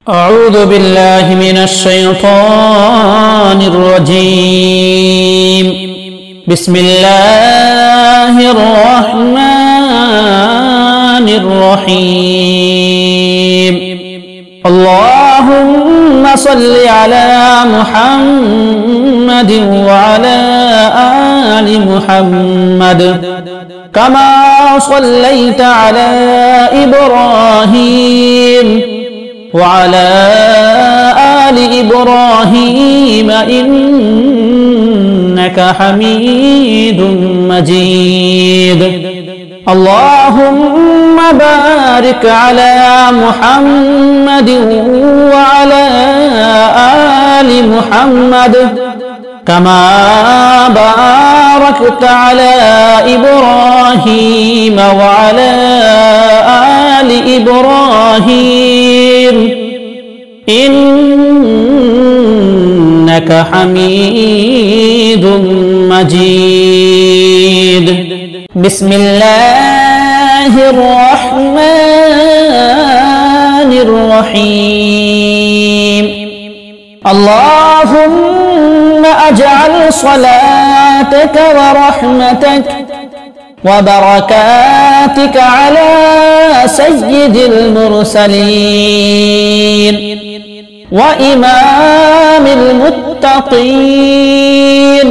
أعوذ بالله من الشيطان الرجيم. بسم الله الرحمن الرحيم. اللهم صل على محمد وعلى آل محمد كما صليت على إبراهيم وعلى آل إبراهيم إنك حميد مجيد. اللهم بارك على محمد وعلى آل محمد كما باركت على إبراهيم وعلى آل إبراهيم إنك حميد مجيد. بسم الله الرحمن الرحيم. اللهم أجعل صلاتك ورحمتك وبركاتك على سيد المرسلين وإمام المتقين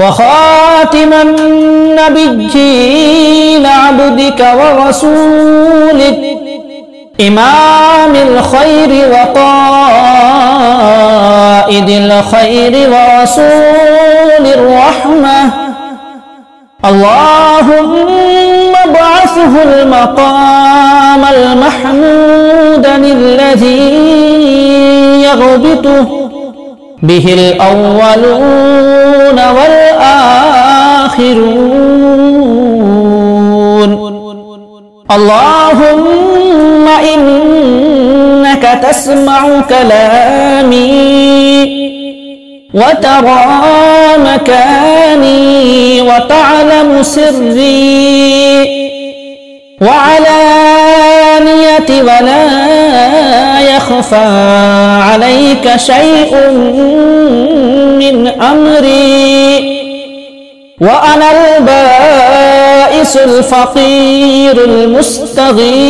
وخاتم النبيين عبدك ورسولك إمام الخير وقائد الخير ورسول الرحمة. اللهم ابعثه المقام المحمود الذي يغبطه به الأولون والآخرون. اللهم إنك تسمع كلامي وترى مكاني وتعلم سري وعلانيتي ولا يخفى عليك شيء من أمري. وأنا البائس الفقير المستغيث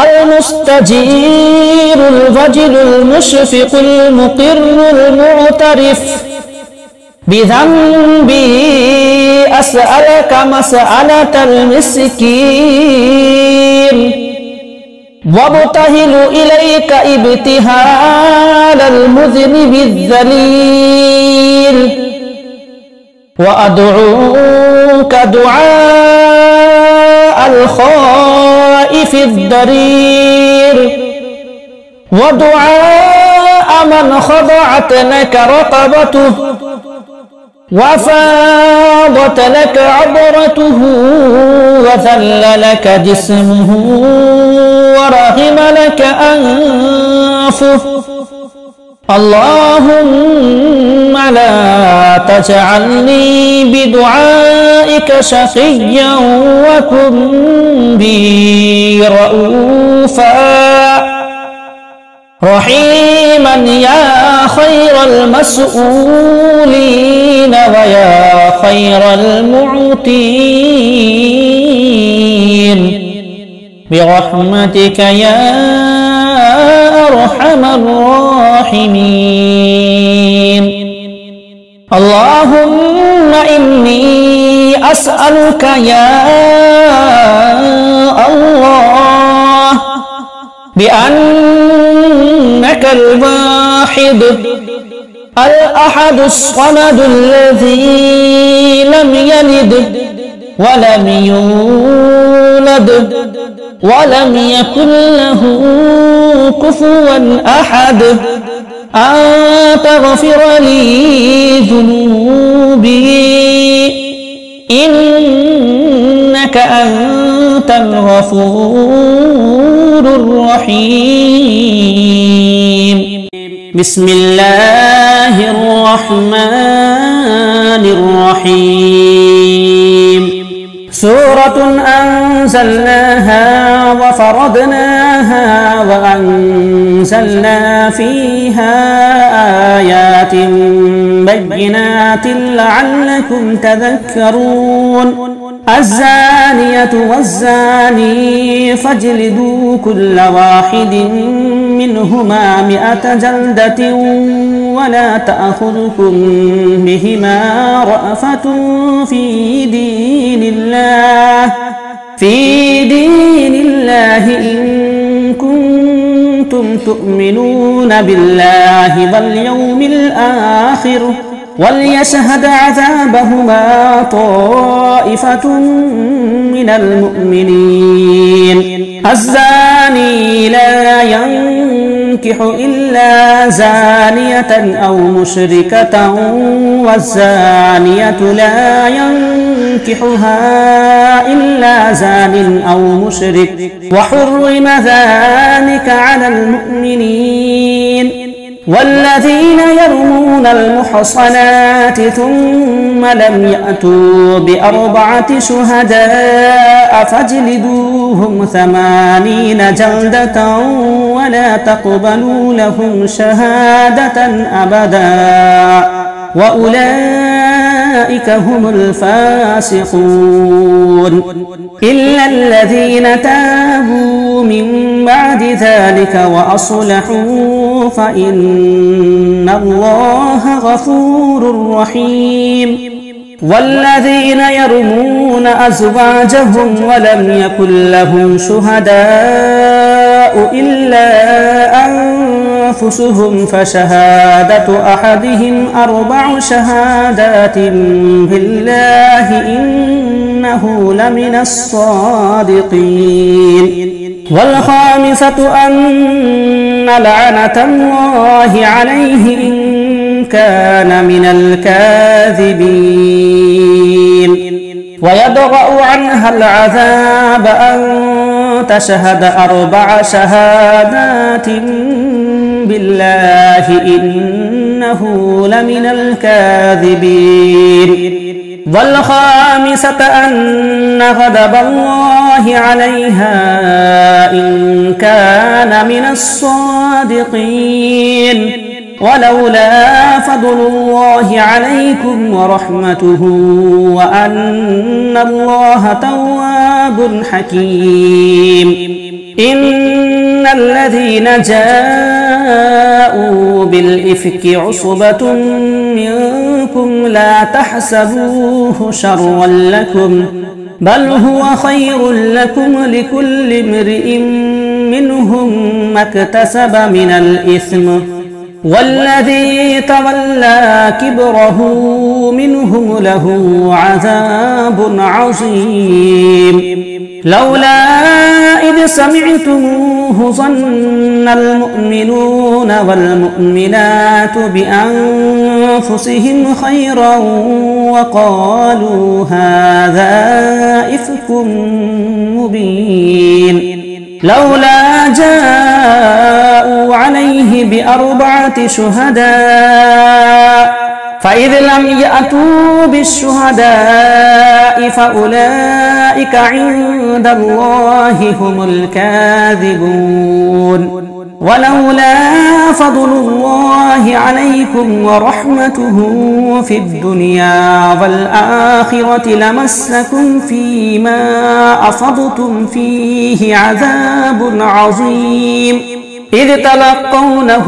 المستجير الوجل المشفق المقر المعترف بذنبي أسألك مسألة المسكين وابتهل إليك ابتهال المذنب الذليل وأدعوك دعاء الخائف الضرير ودعاء من خضعت لك رقبته وفاضت لك عبرته وذل لك جسمه ورغم لك أنفه. اللهم لا تجعلني بدعائك شقيا وكن بي رؤوفا رحيما يا خير المسؤولين ويا خير المعطين برحمتك يا أرحم الراحمين. اللهم إني أسألك يا الله بأنك الواحد الأحد الصمد الذي لم يلد ولم يولد ولم يكن له كفوا أحد أن تغفر لي ذنوبي إنك أنت الغفور الرحيم. بسم الله الرحمن الرحيم. سورة أنزلناها وفرضناها وأنزلنا فيها آيات بينات لعلكم تذكرون الزانية والزاني فاجلدوا كل واحد منهما 100 جلدة ولا تأخذكم بهما رأفة في دين الله إن كنتم تؤمنون بالله واليوم الآخر وليشهد عذابهما طائفة من المؤمنين الزاني لا ينكح إلا زانية أو مشركة والزانية لا ينكحها إلا زان أو مشرك وحرم ذلك على المؤمنين والذين يرمون المحصنات ثم لم يأتوا ب4 شهداء فاجلدوهم 80 جلدة ولا تقبلوا لهم شهادة أبدا وأولئك هم الفاسقون إلا الذين تابوا من بعد ذلك وأصلحوا فإن الله غفور رحيم والذين يرمون أزواجهم ولم يكن لهم شهداء إلا أنفسهم فشهادة أحدهم 4 شهادات بالله إنه لمن الصادقين والخامسة أن لعنة الله عليه إن كان من الكاذبين ويدرأ عنها العذاب أن تشهد 4 شهادات بالله إنه لمن الكاذبين والخامسة أن غضب الله عليها إن كان من الصادقين ولولا فضل الله عليكم ورحمته وأن الله تواب حكيم إن الذين جاءوا بالإفك عصبة منكم لا تحسبوه شرا لكم بل هو خير لكم لكل امرئ منهم ما اكتسب من الإثم والذي تولى كبره منهم له عذاب عظيم لولا إذ سمعتموه ظن المؤمنون والمؤمنات بأنفسهم خيرا وقالوا هذا إفك مبين لولا جاءوا عليه ب4 شهداء فإذ لم يأتوا بالشهداء فأولئك عند الله هم الكاذبون ولولا فضل الله عليكم ورحمته في الدنيا والآخرة لمسكم فيما أفضتم فيه عذاب عظيم إذ تلقونه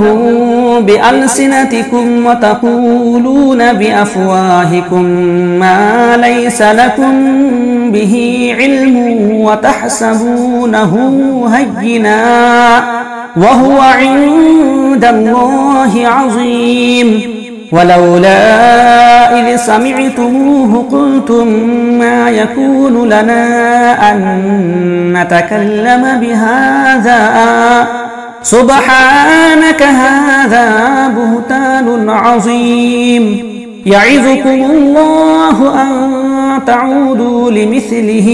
بألسنتكم وتقولون بأفواهكم ما ليس لكم به علم وتحسبونه هينا وهو عند الله عظيم ولولا إذ سمعتموه قلتم ما يكون لنا أن نتكلم بهذا سبحانك هذا بهتان عظيم يعظكم الله أن تعودوا لمثله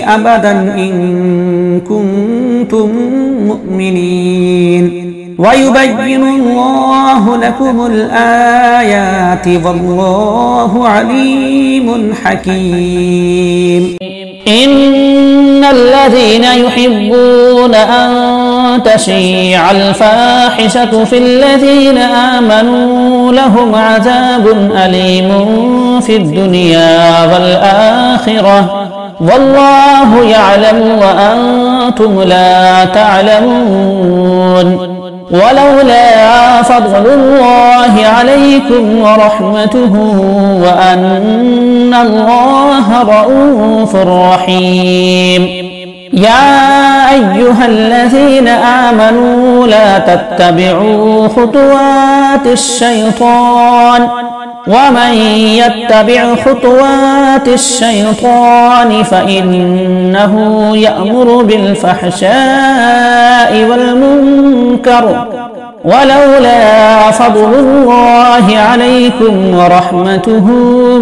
أبدا إن كنتم مؤمنين ويبين الله لكم الآيات والله عليم حكيم إن الذين يحبون أن تشيع الفاحشة في الذين آمنوا لهم عذاب أليم في الدنيا والآخرة والله يعلم وأنتم لا تعلمون. ولولا فضل الله عليكم ورحمته وأن الله رؤوف رحيم. يا أيها الذين آمنوا لا تتبعوا خطوات الشيطان ومن يتبع خطوات الشيطان فإنه يأمر بالفحشاء والمنكر ولولا فضل الله عليكم ورحمته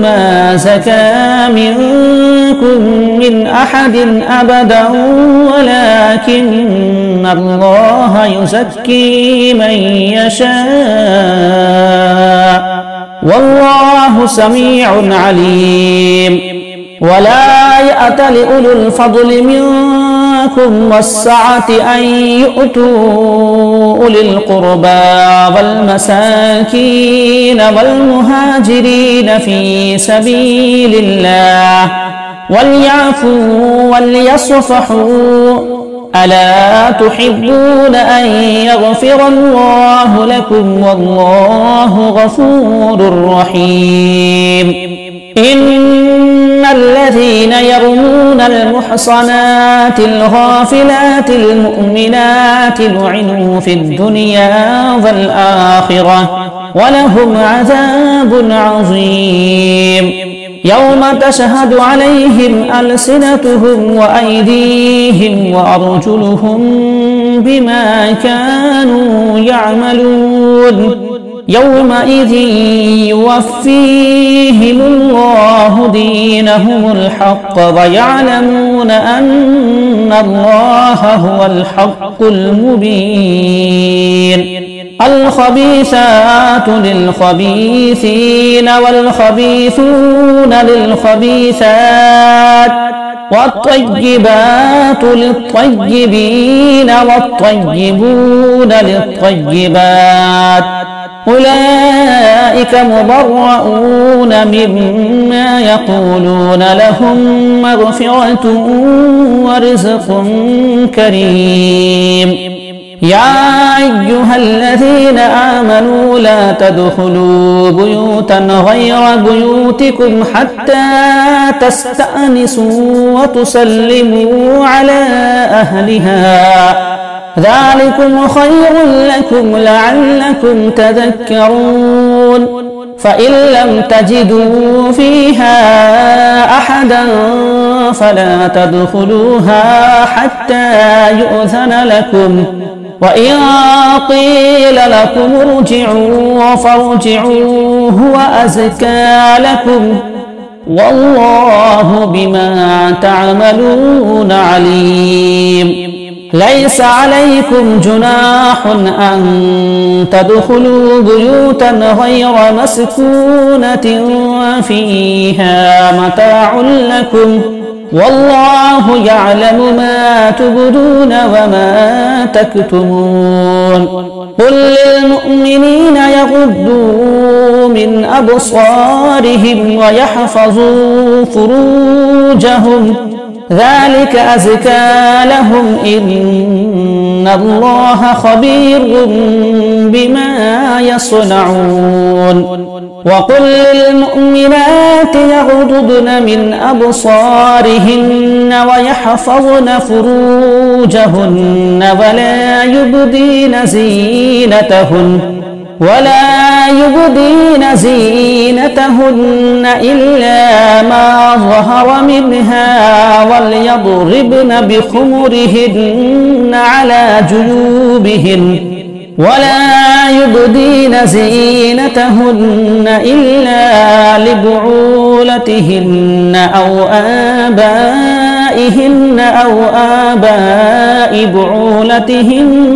ما زكى منكم من أحد أبدا ولكن الله يزكي من يشاء والله سميع عليم. ولا يأتل أولو الفضل منكم والسعة أن يؤتوا أولي القربى والمساكين والمهاجرين في سبيل الله وليعفوا وليصفحوا ألا تحبون أن يغفر الله لكم والله غفور رحيم. إن الذين يرمون المحصنات الغافلات المؤمنات لعنوا في الدنيا والآخرة ولهم عذاب عظيم. يوم تشهد عليهم ألسنتهم وأيديهم وأرجلهم بما كانوا يعملون يومئذ يوفيهم الله دينهم الحق ويعلمون أن الله هو الحق المبين. الخبيثات للخبيثين والخبيثون للخبيثات والطيبات للطيبين والطيبون للطيبات أولئك مبرؤون مما يقولون لهم مغفرة ورزق كريم. يا أيها الذين آمنوا لا تدخلوا بيوتا غير بيوتكم حتى تستأنسوا وتسلموا على أهلها ذلكم خير لكم لعلكم تذكرون. فإن لم تجدوا فيها أحدا فلا تدخلوها حتى يؤذن لكم وإن قيل لكم ارجعوا فارجعوا هو أزكى لكم والله بما تعملون عليم. ليس عليكم جناح أن تدخلوا بيوتا غير مسكونة فيها متاع لكم والله يعلم ما تبدون وما تكتمون. قل للمؤمنين يغضوا من أبصارهم ويحفظوا فروجهم ذلك أزكى لهم إن الله خبير بما يصنعون. وقل للمؤمنات يغضضن من أبصارهن ويحفظن فروجهن ولا يبدين زينتهن إلا ما ظهر منها وليضربن بخمرهن على جيوبهن ولا يبدين زينتهن إلا لبعولتهن أو آبائهن أو آباء بعولتهن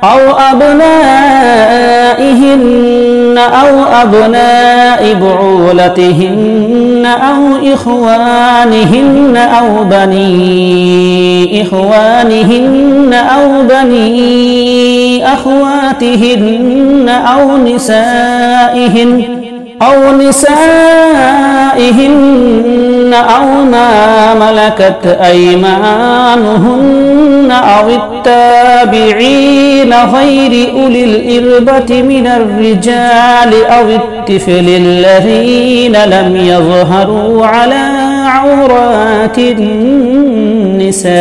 أو أبناء نسائهن أو أبناء بعولتهن أو إخوانهن أو بني إخوانهن أو بني أخواتهن أو نسائهن أو ما ملكت أيمانهن أو التابعين غير أولي الإربة من الرجال أو الطفل الذين لم يظهروا على عورات النساء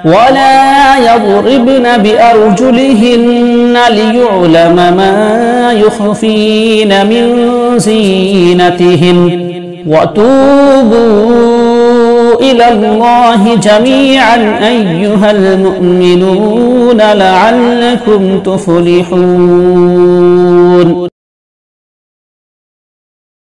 ولا يضربن بأرجلهن ليعلم ما يخفين من زينتهن وتوبوا إلى الله جميعا أيها المؤمنون لعلكم تفلحون.